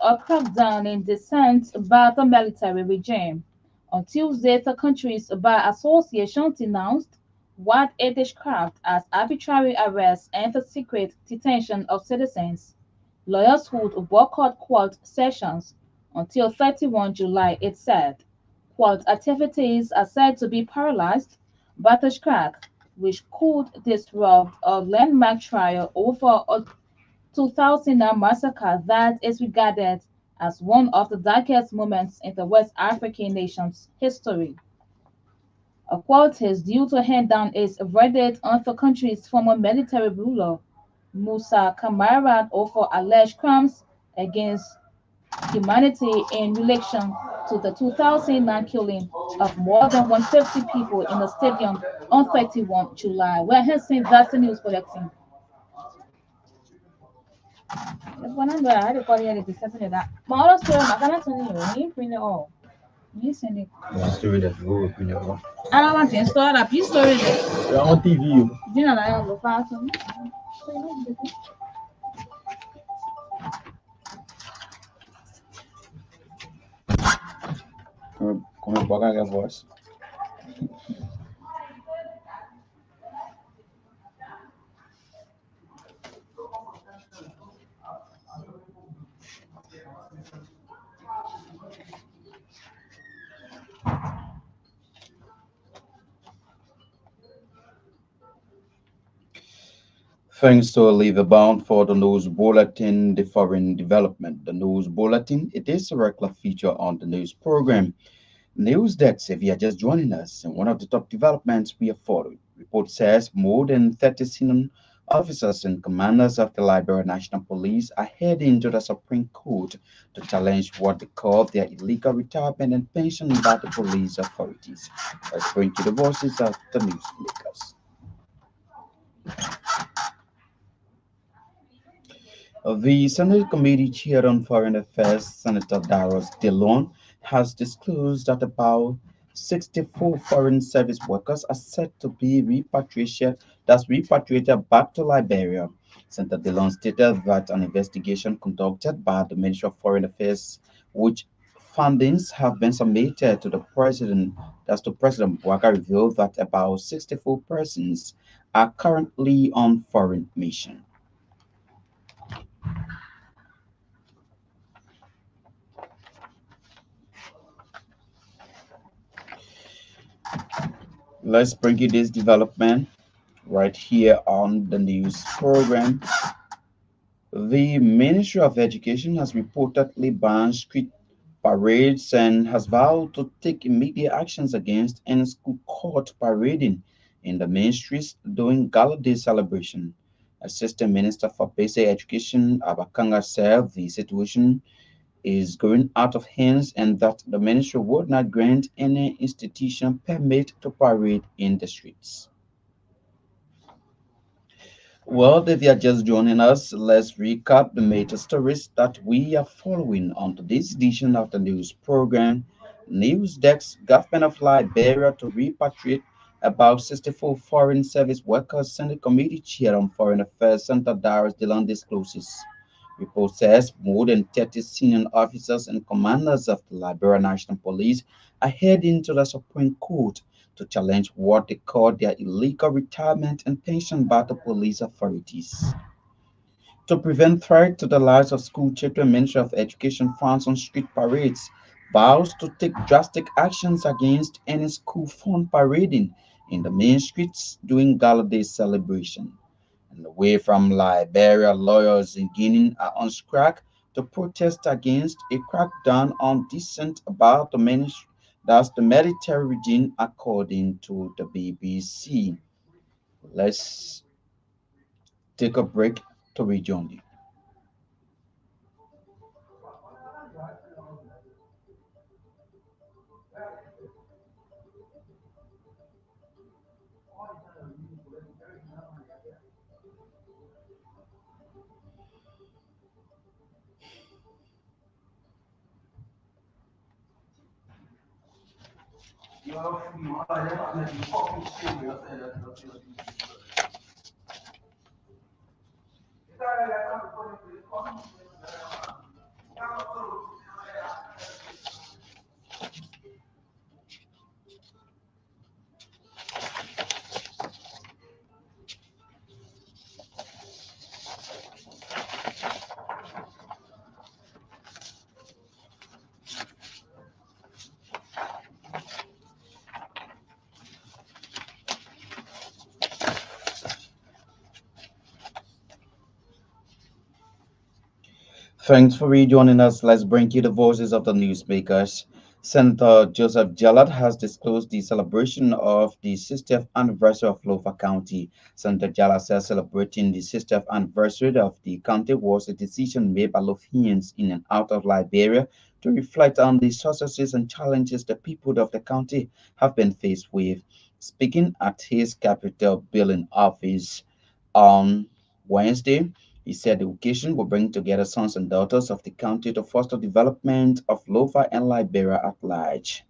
a crackdown in dissent by the military regime. On Tuesday, the country's bar association denounced what it described as arbitrary arrests and the secret detention of citizens. Lawyers would boycott court sessions until 31 July, it said. Court activities are said to be paralyzed by the strike, which could disrupt a landmark trial over a 2009 massacre that is regarded as one of the darkest moments in the West African nation's history. A court is due to hand down its verdict on the country's former military ruler, Musa Kamara, over alleged crimes against humanity in relation to the 2009 killing of more than 150 people in a stadium on 31 July. We're here saying that's the news collecting. Bueno, I recorded it this that. But also, I'm gonna tell you, you print it all. You send it. The story that we will bring up. I don't want to install up. You story it. We're on TV. You know that I don't go fast. Come and pagar a voz. Thanks to Oliver Bound for the news bulletin, the foreign development. The news bulletin, it is a regular feature on the news program. News decks, if you are just joining us, and one of the top developments we are following. Report says more than 30 senior officers and commanders of the Liberia National Police are heading to the Supreme Court to challenge what they call their illegal retirement and pension by the police authorities. Let's bring to the voices of the newsmakers. The Senate Committee Chair on Foreign Affairs, Senator Darius DeLon, has disclosed that about 64 foreign service workers are set to be repatriated back to Liberia. Senator DeLon stated that an investigation conducted by the Ministry of Foreign Affairs, which fundings have been submitted to the president, that's to President Bouaga, revealed that about 64 persons are currently on foreign mission. Let's bring you this development right here on the news program. The Ministry of Education has reportedly banned street parades and has vowed to take immediate actions against any school caught parading in the main streets during Gala Day celebration. Assistant Minister for Basic Education Abakanga said the situation is going out of hands and that the ministry would not grant any institution permit to parade in the streets. Well, if you are just joining us, let's recap the major stories that we are following on today's edition of the news program. News Desk, Government of Liberia to repatriate about 64 foreign service workers, Senate Committee Chair on Foreign Affairs, Senator Darius DeLon discloses. Report says more than 30 senior officers and commanders of the Liberia National Police are heading to the Supreme Court to challenge what they call their illegal retirement and pension by the police authorities. To prevent threat to the lives of school children, Ministry of Education frowns on street parades, vows to take drastic actions against any school fun parading in the main streets during Gala Day celebration. And away from Liberia, lawyers in Guinea are on strike to protest against a crackdown on dissent about that's the military regime, according to the BBC. Let's take a break to rejoin you. Thanks for rejoining us. Let's bring you the voices of the newsmakers. Senator Joseph Jalad has disclosed the celebration of the 60th anniversary of Lofa County. Senator Jalad says celebrating the 60th anniversary of the county was a decision made by Lofians in and out of Liberia to reflect on the successes and challenges the people of the county have been faced with. Speaking at his capital building office on Wednesday, he said the occasion will bring together sons and daughters of the county to foster development of Lofa and Liberia at large.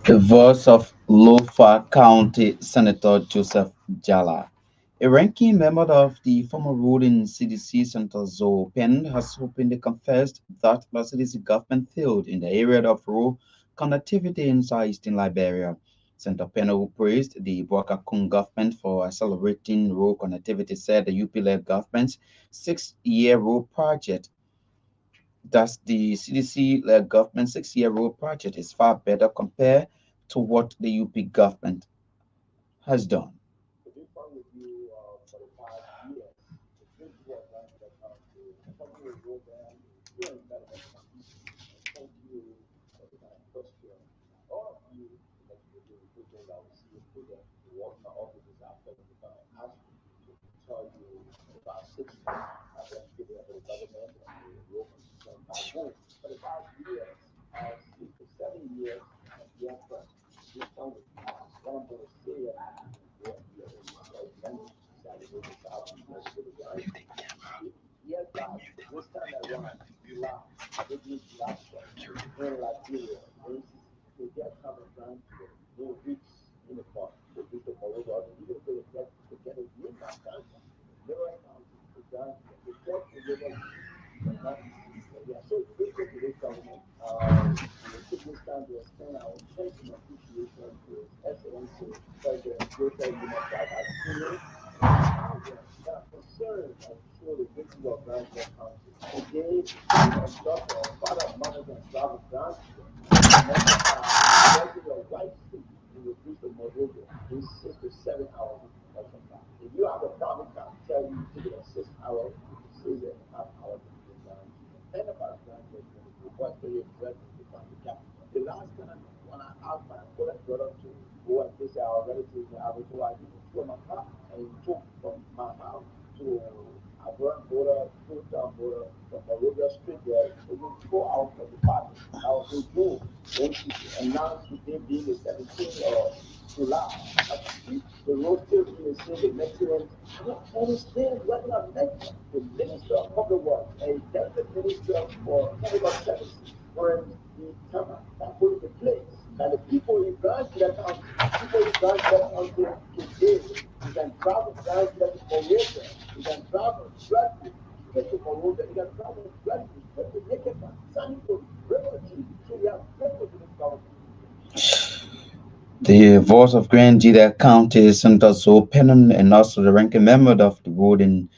The voice of Lofa County Senator Joseph Jala. A ranking member of the former ruling CDC, Senator Zoe Penn, has openly confessed that the CDC government failed in the area of rural connectivity in southeastern Liberia. Senator Penn, who praised the Boakakung government for accelerating rural connectivity, said the UP-led government's six-year rural project, thus the CDC-led government's six-year rural project, is far better compared to what the UP government has done. And the people in branch that are people in branch that are today, you can travel branch that is Monrovia, you can travel Bradford to get to Monrovia, you can travel Bradford to get to Nakepa, Sanford, Bremerton. So we have purpose in this government. The voice of Grand Jita County Senator Zoe Pennon and also the ranking member of the ruling,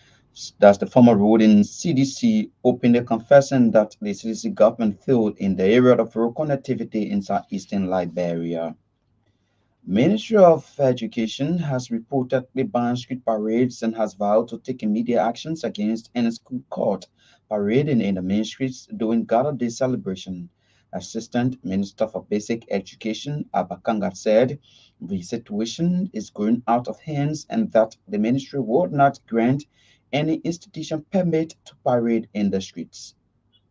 that's the former ruling CDC, openly confessing that the CDC government failed in the area of rural connectivity in southeastern Liberia. Ministry of Education has reportedly banned street parades and has vowed to take immediate actions against any school caught parading in the main streets during Gala Day celebration. Assistant Minister for Basic Education Abakanga said the situation is going out of hands and that the ministry would not grant any institution permit to parade in the streets.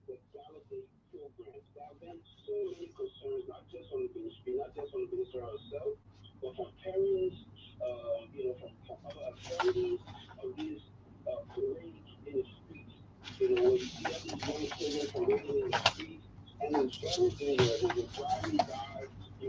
The Gallaudet programs. There have been so many concerns, not just on the ministry, not just on the minister herself, but from parents, from other authorities of these parades in the streets. Where you see all these young children parading in the streets, and it's very dangerous. When you're driving by, you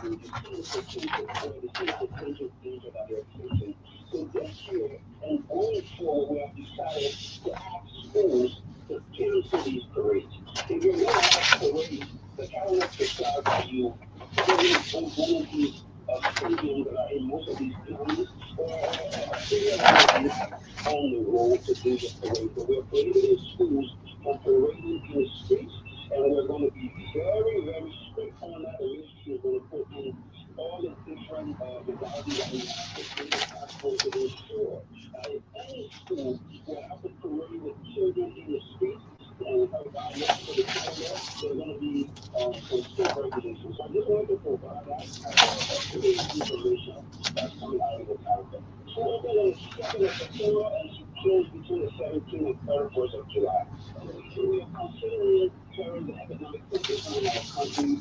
see the potential threat, you see the potential danger that they're facing. So this year and going forward, we have decided to ask schools to cancel these parades. If you're going to have parades, the kind of exercise that you put in one of these stadiums that are in most of these counties, or a stadium that is not on the road to do the parade. But we're prohibiting schools from parading in the streets, and we're going to be very, very strict on that. The ministry is going to put in all the different modalities that we have to create a task force to ensure that if any school will have to parade with children in the streets by law for the calendar, there's going to be some strict regulations. So I just wanted to provide that as up-to-date information that's coming out of the calendar. School opens on the 2nd of September and should close between the 17th and 31st of July. We are considering current economic condition in our country,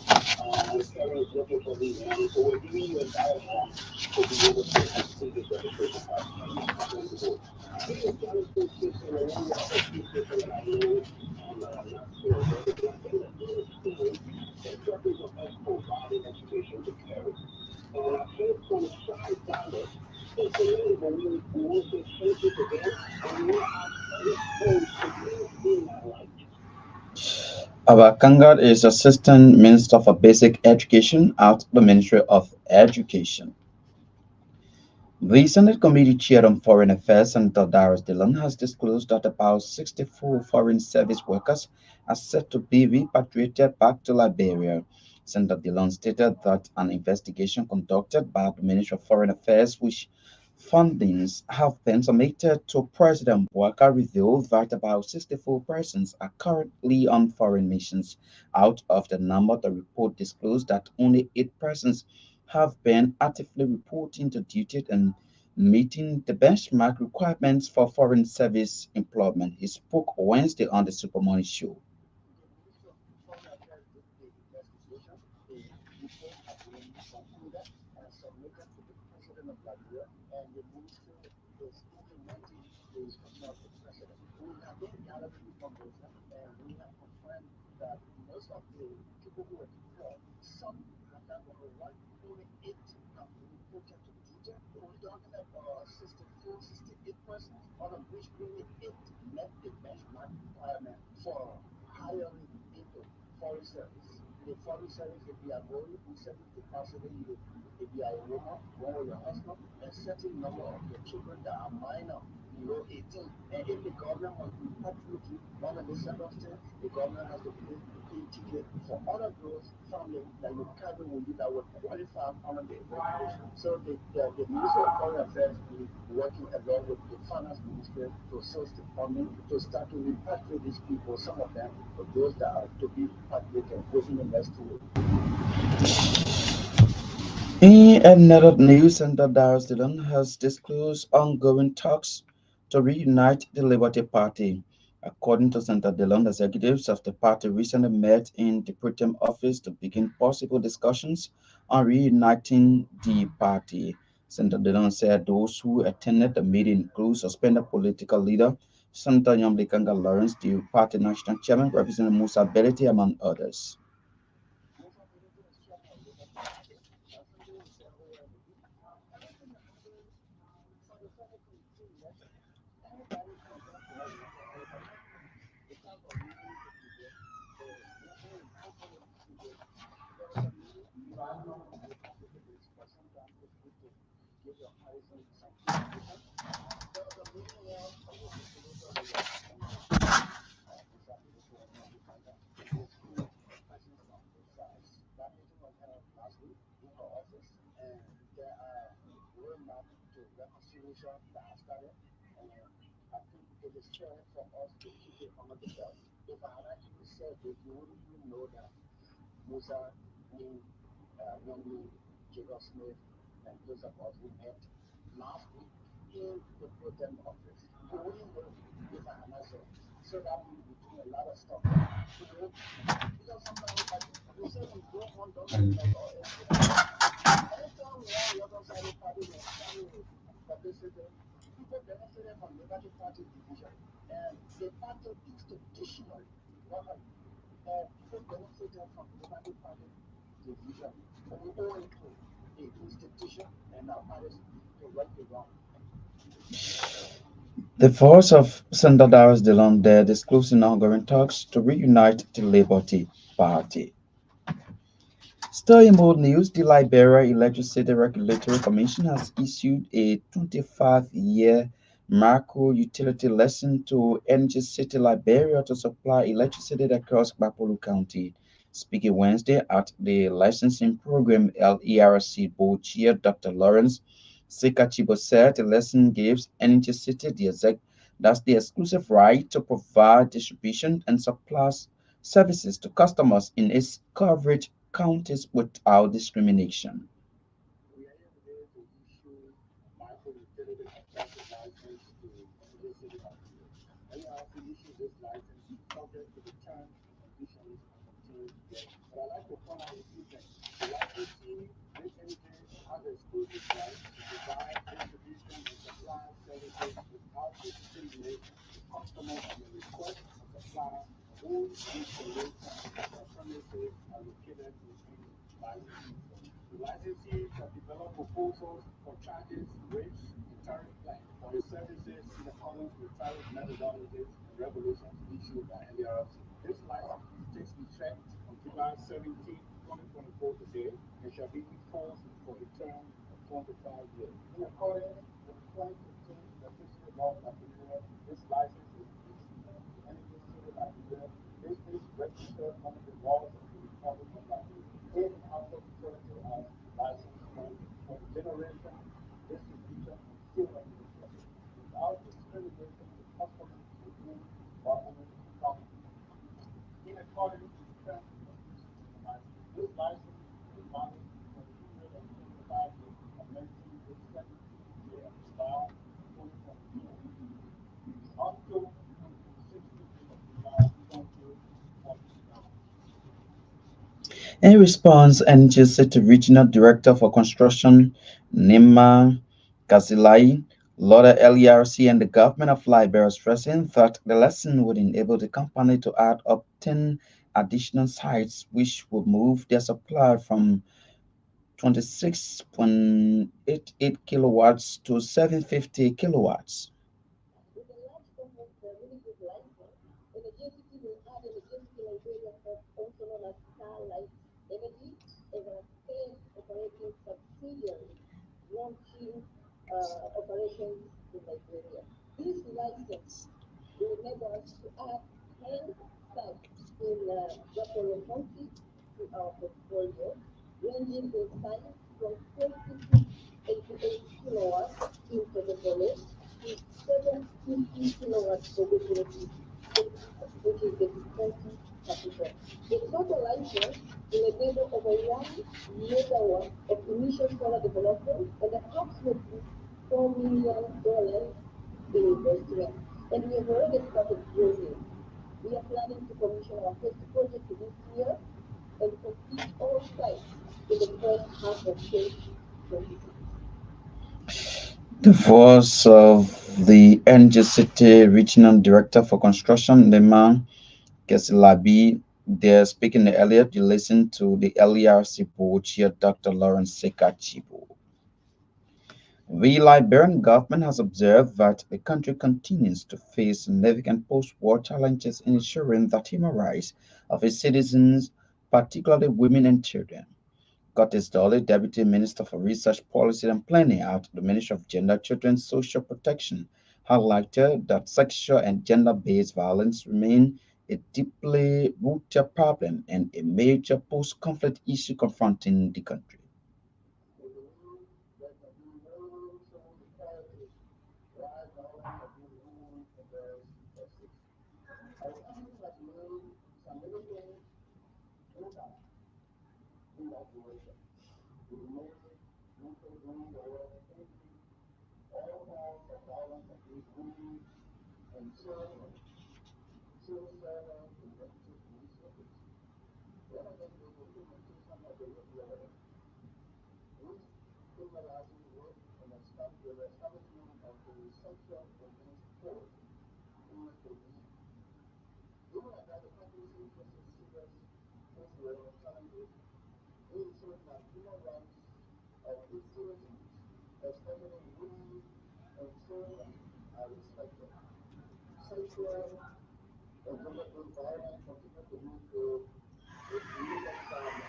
with parents looking for these money. So we're giving you a dialogue to be able to complete this registration process. Are you on the board? Being a charter school system and one of the other school systems that I know that are not so aware, I think that in the school, the purpose of us providing education to parents. And I think from the side dollars, it's commendable. We want to say thank you to them, and we want to ask other schools to move in that light. Abakanga is Assistant Minister for Basic Education at the Ministry of Education. The Senate Committee Chair on Foreign Affairs, Senator Darius Dillon, has disclosed that about 64 foreign service workers are set to be repatriated back to Liberia. Senator Dillon stated that an investigation conducted by the Ministry of Foreign Affairs, which fundings have been submitted to President Bouaka, revealed that about 64 persons are currently on foreign missions. Out of the number, the report disclosed that only 8 persons have been actively reporting to duty and meeting the benchmark requirements for foreign service employment. He spoke Wednesday on the Super Money Show. The Ministry of Foreign Affairs did the investigation. The report has been concluded and submitted to the President of Liberia, and the Ministry is implementing the instruction of the President. We have then gathered the information, and we have confirmed that most of the people who were deployed, some have not gone to work. Only 8 have been reported to duty. So we're talking about 64, 68 persons, out of which only 8 met the benchmark requirement for hiring into foreign service. In the foreign service, if you are going in certain capacity, if you are a woman, one with your husband, a certain number of your children that are minor, below 18. And if the government must repatriate you, one of the circumstances, the government has to pay ticket for all of those families that you carry with you that will qualify under the regulation. So the Ministry of Foreign Affairs is working along with the Finance Ministry to source the funding to start to repatriate these people, some of them, for those that are to be repatriated within the next 2 weeks. In another news, Senator Darius Dillon has disclosed ongoing talks to reunite the Liberty Party. According to Senator Dillon, executives of the party recently met in the Protem office to begin possible discussions on reuniting the party. Senator Dillon said those who attended the meeting include suspended political leader Senator Nyamblikanga Lawrence, the party national chairman, Representative Musa Belete, among others. Everybody content creation for everybody. The type of music you get, the company you get. So for me, you have to take risk, but sometimes it's good to give your eyes some competition. So the meeting was almost a solution that you are coming to exactly this was not look like that. There's two persons from both sides. That meeting was held last week in our office, and there are roadmap to reconciliation that has started. And I think it is fair for us to keep it under the belt. If I had actually said this, you wouldn't even know that Musa, me, Wendy, Jacob Smith, and those of us who met last week in the Protem office. You wouldn't know if I had not said. So that means we're doing a lot of stuff there. So we won't, because sometimes, like we say, we go on don't look like our enemy anymore. Anytime we have the other side of party was starting with publicity, people benefited from Liberty Party division. And the party institutionally, not like people benefited from Liberty Party division. And we owe it to the institution and our parties to right the wrong. The force of Senator Darius DeLonde disclosing ongoing talks to reunite the Labour Party. Still in world news, the Liberia Electricity Regulatory Commission has issued a 25-year macro utility lesson to Energy City Liberia to supply electricity across Bapolu County. Speaking Wednesday at the licensing program, LERC board chair Dr. Lawrence Sekachibo said the lesson gives Energy City that's the exclusive right to provide distribution and supplies services to customers in its coverage counties without discrimination. We are here today to issue micro utility operator license to Energy City Liberia. LRC issued this license subject to the terms and conditions obtained together. But I'd like to point out a few things. The licensee, Great Energy, has exclusive right to provide distribution and supply services without discrimination to customers on the request of a supplier whose installation or premises are located within licensee zone. The licensee shall develop proposals for charges, rates, and tariff plans for its services in accordance with tariff methodologies and regulations issued by LRC. This license takes effect on July 17, 2024 today and shall be in force for a term of 25 years. In accordance with the 2015 electricity law of Liberia, this license is issued to Energy City Liberia. This is registered under the laws of the Republic of Liberia. In and Alpha Utility as license for the generation, distribution, and sale of electricity without discrimination to customers within Buffalo County. In accordance with the terms and conditions of the license, this license is valid for a period of 25 years commencing the 17th day of July 2024 until the 16th day of July 2049. In response, Energy City Regional Director for Construction, Nima Kazilai, lauded LERC and the government of Liberia, stressing that the lesson would enable the company to add up 10 additional sites, which would move their supply from 26.88 kilowatts to 750 kilowatts. With a large really good license, Energeticity will add Energetic Liberia Corp, also known as Starlight Energy, as a state operating subsidiary launching operations in Liberia. This license will enable us to add 10 sites in Buffalo County to our portfolio, ranging in size from 2688 kilowatts in Tobacco to 750 kilowatts for Wiki, which is the dispensing capital. The total license will enable over 1 megawatt of initial solar development and approximately $4 million in investment. And we have already started building. We are planning to commission our first project this year and complete all sites in the first half of 2026. The voice of the Energy City Regional Director for Construction, Nema Kesilabi, there speaking earlier. You listened to the LERC board chair, Dr. Lawrence Sekachibo. The Liberian government has observed that the country continues to face significant post-war challenges in ensuring that human rights of its citizens, particularly women and children. Curtis Dolly, Deputy Minister for Research Policy and Planning at the Ministry of Gender, Children and Social Protection, highlighted that sexual and gender-based violence remain a deeply rooted problem and a major post-conflict issue confronting the country. We believe that the being shows the characters why violence has been ruled and does persist. Our country has made some meaningful impact in that direction. We remain rooted in the world thinking all forms of violence against women and children should serve in effective police efforts. One of them is the implementation of the youth law, which criminalizes rape and the establishment of a sexual offense court in the youth. Even as other countries faces serious post-war challenges, we ensure that human rights of its citizens, especially women and children, are respected. Sexual and gender-based violence continue to be a significant problem,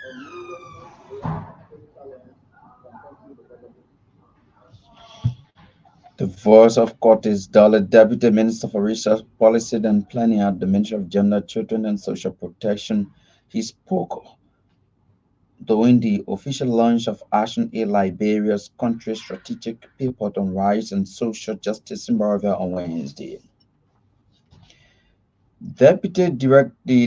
and millions face real economic challenge confronting development. The voice of Curtis Dollar, Deputy Minister for Research Policy and Planning at the Ministry of Gender, Children and Social Protection, he spoke during the official launch of Action Aid Liberia's country strategic report on rights and social justice in Monrovia on Wednesday. The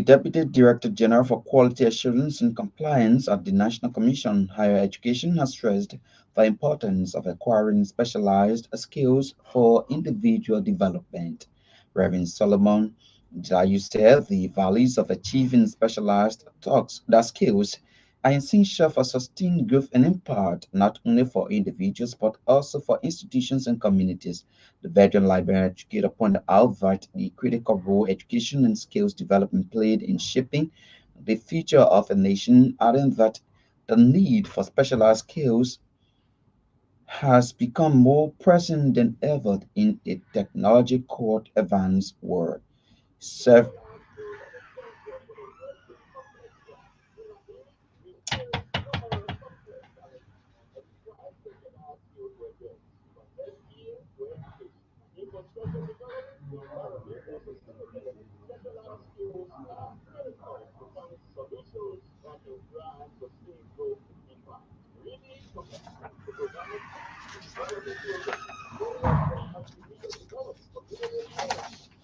Deputy Director General for Quality Assurance and Compliance at the National Commission on Higher Education has stressed the importance of acquiring specialized skills for individual development. Reverend Solomon Jayu said the values of achieving specialized talks that skills are essential for sustained growth and impact not only for individuals but also for institutions and communities. The veteran librarian educator pointed out that the critical role education and skills development played in shaping the future of a nation, adding that the need for specialized skills has become more pressing than ever in a technology called advanced world. Serve Precisely, and the center for the Western complex in Liberia experienced numerous complex challenges, and this is why specialized skills were built. From healthcare to education, infrastructure development to environmental sustainability, specialized skills are critical to find solutions that can drive sustained growth and impact. Ready to Action to provide capacity development programs, areas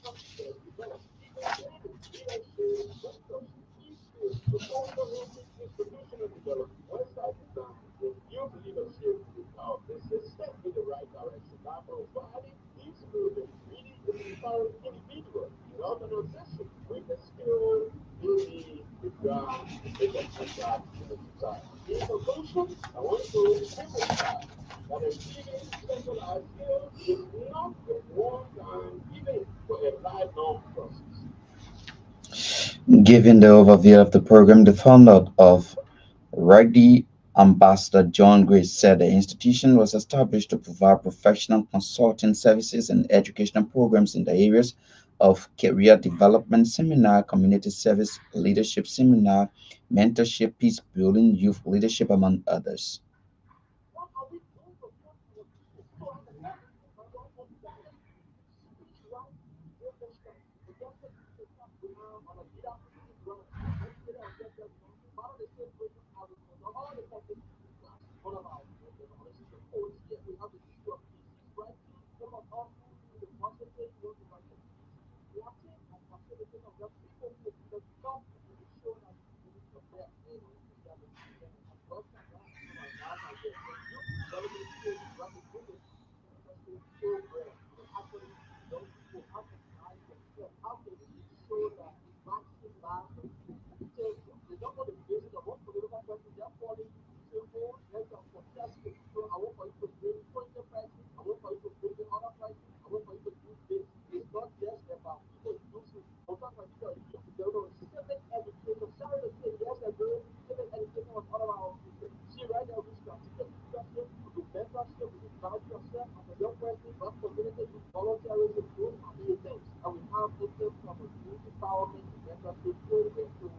such as leader development, community engagement, conflict development, teacher training, leadership mentorship, e-skills, to comprehensive institutional development, website design, and youth leadership is a step in the right direction by providing these programs. Really is empowering individuals and organizations with the skills they need to drive and make an impact in the society. In conclusion, I want to emphasize that achieving specialized skills is not a one-time event but a lifelong process. Giving the overview of the program, the founder of Ready Ambassador John Gray said the institution was established to provide professional consulting services and educational programs in the areas of career development seminar, community service leadership seminar, mentorship, peace building, youth leadership, among others. What are we doing to help our people? So as a government, my wife has started speech right infrastructure. The government needs to start now on a leadership grant. Educator and get that grant. Part of the state program agriculture. All the countries need to start. One of our organizations, of course, here we have the issue of disease right. Some of us who do the percentage work of our communities, watching and facilitating of young people who will be the government to ensure that they are in their legitimate and welcome that. One of our guys are here. The youth development skills development program is a mentorship program that actually young people how to guide themselves, how can we ensure that we maximize the potential. They don't want to be business of one political party, they're falling into the same volunteerism group and events. And we have details from a youth empowerment, mental security, to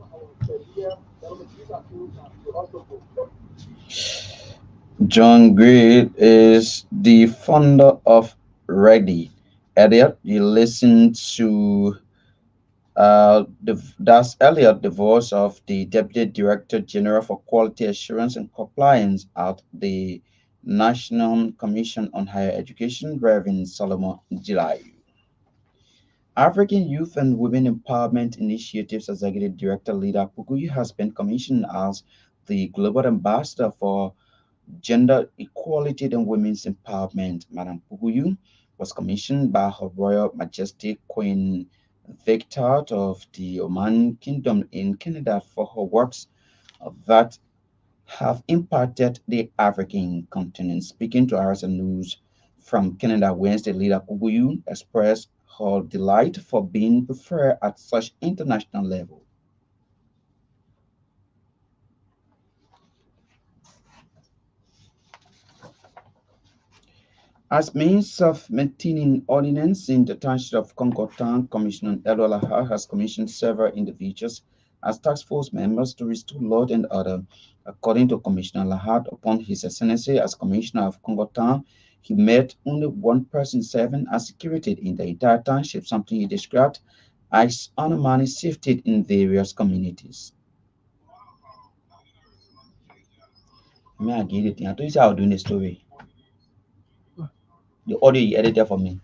our career development. These are tools that we also go. John Gray is the founder of Ready. Elliot, you listen to that's Elliot, the voice of the Deputy Director General for Quality Assurance and Compliance at the National Commission on Higher Education, Reverend Solomon Jilai. African Youth and Women Empowerment Initiatives Executive Director Lida Puguyu has been commissioned as the Global Ambassador for Gender Equality and Women's Empowerment. Madam Puguyu was commissioned by Her Royal Majesty Queen Victor of the Oman Kingdom in Canada for her works that have impacted the African continent. Speaking to RSN News from Canada Wednesday, Leader Puguyu expressed her delight for being preferred at such international level. As means of maintaining ordinance in the township of Concotan, Commissioner Edward Lahar has commissioned several individuals as task force members to restore law and order. According to Commissioner Lahar, upon his ascendancy as Commissioner of Concotan, he met only one person serving as security in the entire township, something he described as unmanaged safety in various communities. May I give it? I told you I was doing the story. The audio you edited for me.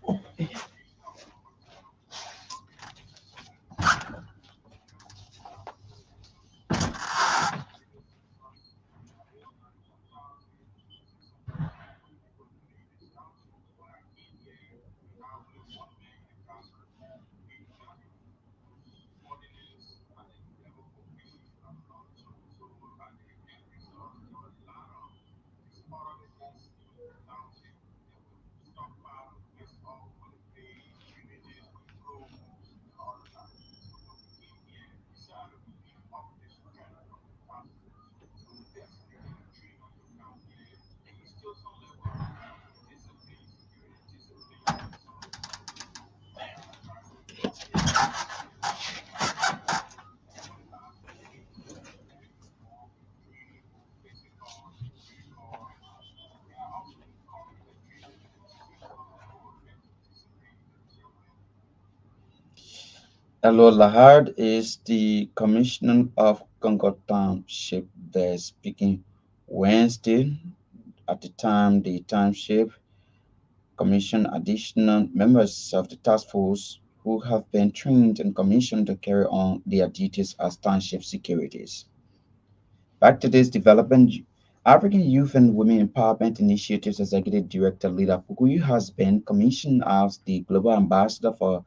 Elo Lahad is the commissioner of Congo Township there speaking Wednesday. At the time, the township commissioned additional members of the task force who have been trained and commissioned to carry on their duties as township securities. Back to this development, African Youth and Women Empowerment Initiatives Executive Director Lida Pukuyu has been commissioned as the Global Ambassador for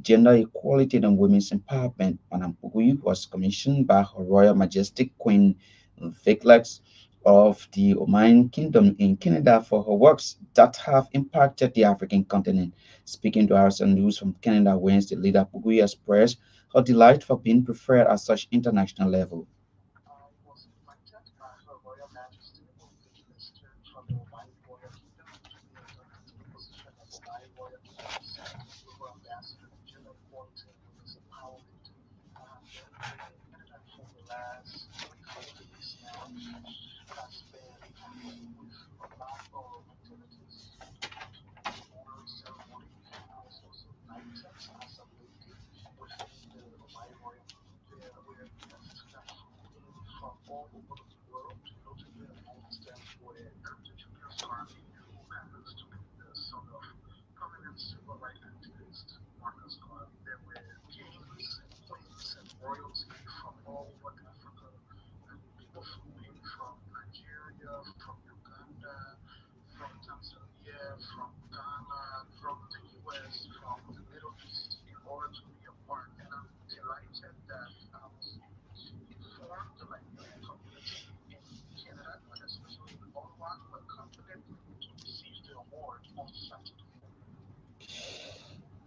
Gender Equality and Women's Empowerment. Madam Puguyu was commissioned by Her Royal Majesty Queen Viclex of the Oman Kingdom in Canada for her works that have impacted the African continent. Speaking to RSN News from Canada Wednesday, Leader Puguyu expressed her delight for being preferred at such international level. I was invited by Her Royal Majesty Queen Victor from the Oman Royal Kingdom to be inducted to the position of Oman Royal Kingdom's Global Ambassador for Gender Equality and Women's Empowerment. I have been living in Canada for the last 3 4 years now, and has been with a lot of activities to honor ceremony. I was also invited as a lady within the Oman Royal Kingdom, where guests that flew in from all over the world, notably amongst them were Dr. Julius Garvey, who happens to be the son of prominent civil rights activist Marcus Garvey. There were kings and queens and royalty from all over Africa, and people flew in from Nigeria, from Uganda, from Tanzania, from Ghana, from the US, from the Middle East in order to be a part. And I'm delighted that I was able to inform the Liberian community in Canada, and especially in Ottawa, who accompanied me to receive the award on Saturday.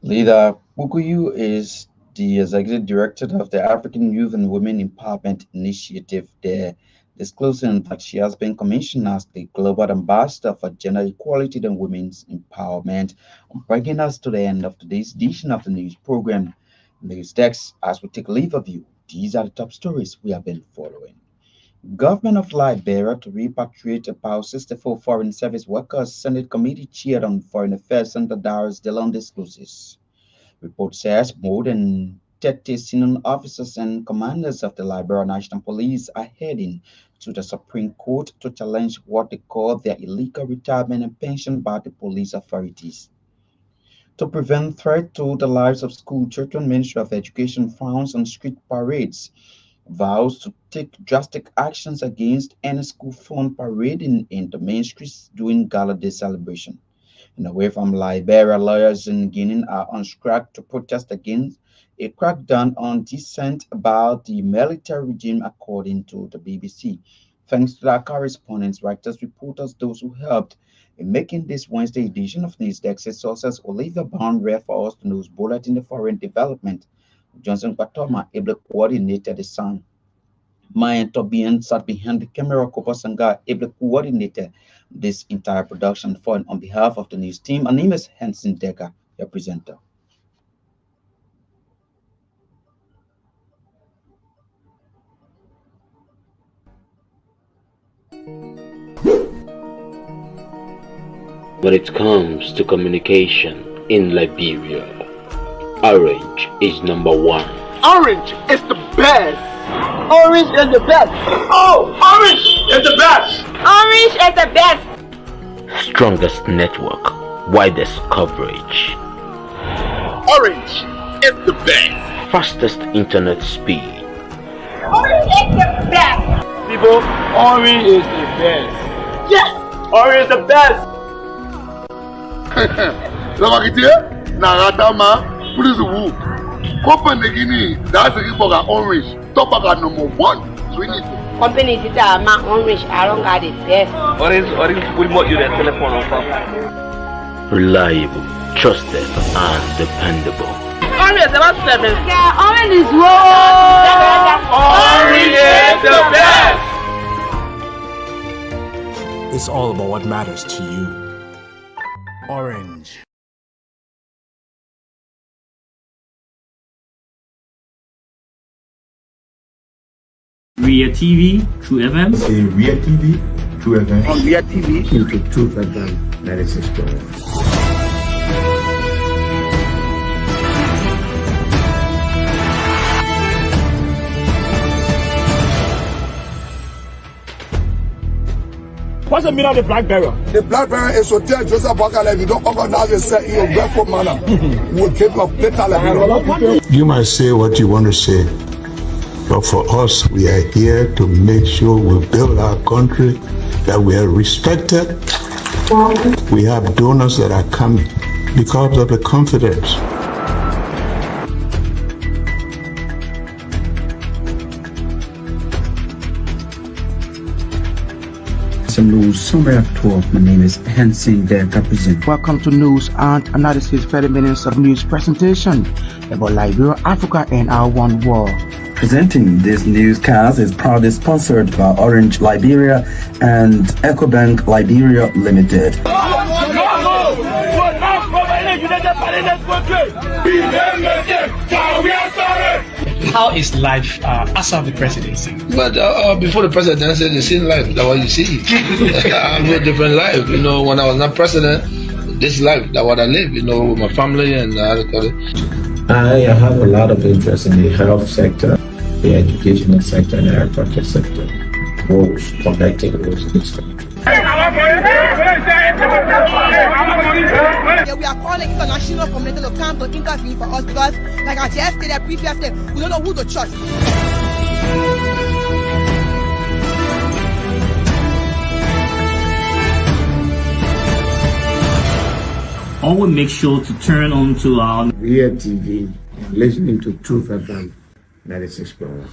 Leader Pukuyu is the executive director of the African Youth and Women Empowerment Initiative there. disclosing that she has been commissioned as the Global Ambassador for Gender Equality and Women's Empowerment. Bringing us to the end of today's edition of the news program. News Desk, as we take leave of you, these are the top stories we have been following. Government of Liberia to repatriate about 64 Foreign Service workers. Senate Committee chaired on Foreign Affairs Senator Darius Dillon discloses. Report says more than 30 senior officers and commanders of the Liberia National Police are heading to the Supreme Court to challenge what they call their illegal retirement and pension by the police authorities. To prevent threat to the lives of school children, Ministry of Education frowns on street parades, vows to take drastic actions against any school fund parading in the main streets during Gala Day celebration. And away from Liberia, lawyers in Guinea are on strike to protest against a crackdown on dissent about the military regime, according to the BBC. Thanks to our correspondents, writers, reporters, those who helped in making this Wednesday edition of News Desk, sources Olivia Brown read for us the news bulletin, the foreign development. Johnson Patoma, able to coordinate the sound. Mayan Tobian sat behind the camera. Kopasanga able to coordinate this entire production for and on behalf of the news team. My name is Hanson Decker, your presenter. When it comes to communication in Liberia, Orange is number one. Orange is the best. Orange is the best. Oh, Orange is the best. Orange is the best. Strongest network, widest coverage. Orange is the best. Fastest internet speed. Orange is the best. People, Orange is the best. Yes, Orange is the best. Please, company Guinea, that's a Orange. Top of number one. Company Tita, Orange, I don't got it best. Orange, we want you that telephone on phone. Reliable, trusted, and dependable. Orange is about 7. Yeah, Orange is Orange is the best. It's all about what matters to you. Orange. Ria TV, True FM. Say Ria TV, True FM. On Ria TV, into True FM 96.1. What's the meaning of the black barrel? The black barrel is to tell Joseph Wakala if you don't organize yourself in a grateful manner, we'll keep your data like You might say what you want to say, but for us, we are here to make sure we build our country, that we are respected. We have donors that are coming because of the confidence. News summary of 12. My name is Hanson Decker present. Welcome to News and Analysis 30 minutes of news presentation about Liberia, Africa, and our one world. Presenting this newscast is proudly sponsored by Orange Liberia and EcoBank Liberia Limited. How is life after the presidency? But before the presidency, the same life, that's what you see. I live a different life. You know, when I was not president, this life, that's what I live, you know, with my family and I have a lot of interest in the health sector, the educational sector, and the agriculture sector. Roads, connecting roads in this country. Yeah, we are calling international community to come to intervene for us because, like I just stated previously, we don't know who to trust. Always make sure to turn on to our Ria TV and listening to Truth FM 96.1.